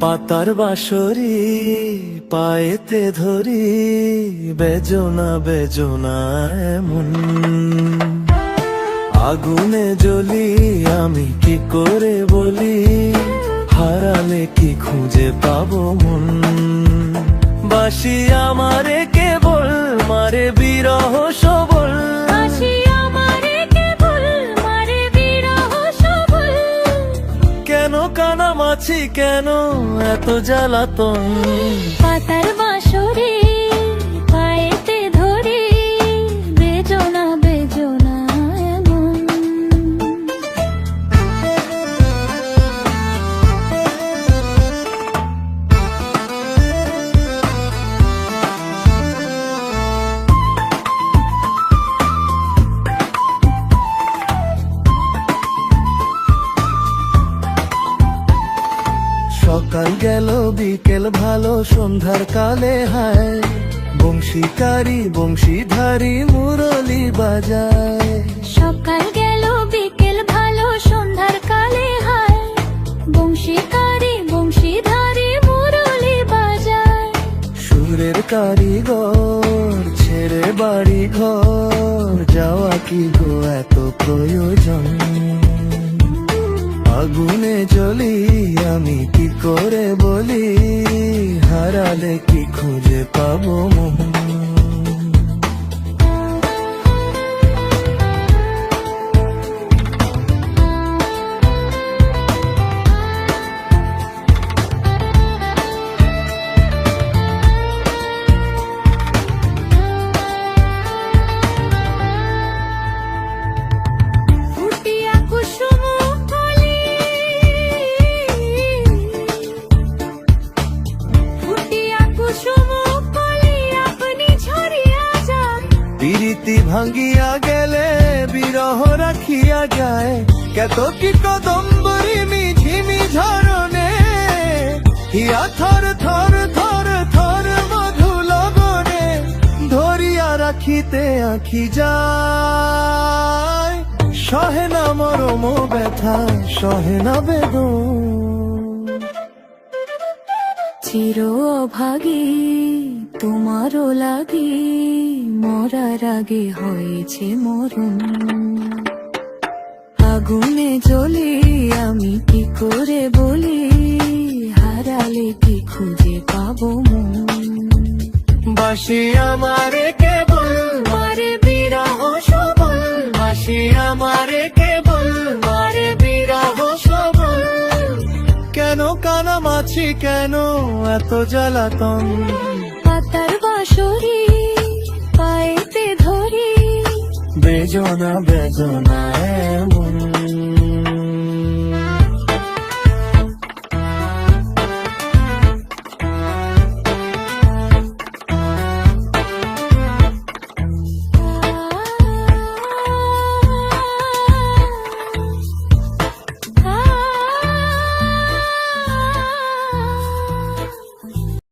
পাতার বাঁশরি পায়েতে ধরি, বেজনা বেজনা এমন। আগুনে জ্বলি আমি কি করে বলি, হারালে কি খুঁজে পাবো মন। বাসি আমারে কেবল মারে বিরহ সবল, কেন কানামাছি কেন এত জ্বালাতন। পাতার বাঁশরি পায়েতে ধরি, বেজনা বেজনা এমন। সকাল গেল বিকেল ভালো সন্ধ্যার কালে হায়, বংশীকারী বংশীধারী মুরলি বাজায়। সকাল গেল বিকেল ভালো সন্ধ্যার কালে হায়, বংশীকারী বংশীধারী মুরলি বাজায়। সুরের কারিগর ছেড়ে বাড়ি ঘর, যাওয়া কি গো এত প্রয়োজন। আগুনে জ্বলি আমি কি করে বলি, হারালে কি খুঁজে পাবো মন। ফুটিয়া কুসুম কলি, ফুটিয়া কুসুম কলি আপনি ঝরিয়া যান। প্রীতি ভাঙ্গিয়া গেলে বিরহ রাখিয়া যায়, কত কি কদম্বরী মিঝিমি ঝরনে, হিয়া থর থর থর থর মধু লগনে, ধরিয়া রাখিতে আঁখি যায়। সহে না মরম ব্যথা সহে না বেদন। চির অভাগী তোমারও লাগি, মরার আগে হয়েছে মরণ। আগুনে জ্বলি আমি কি করে বলি, হারালে কি খুঁজে পাবো মন। বাসি আমারে কেবল মারে বিরহ সবল, বাসি আমারে কেবল মারে বিরহ সবল, কেন কানামাছি কেন এত জ্বালাতন। পাতার বাঁশরি পায়েতে ধরি, বেজনা বেজনা এমন।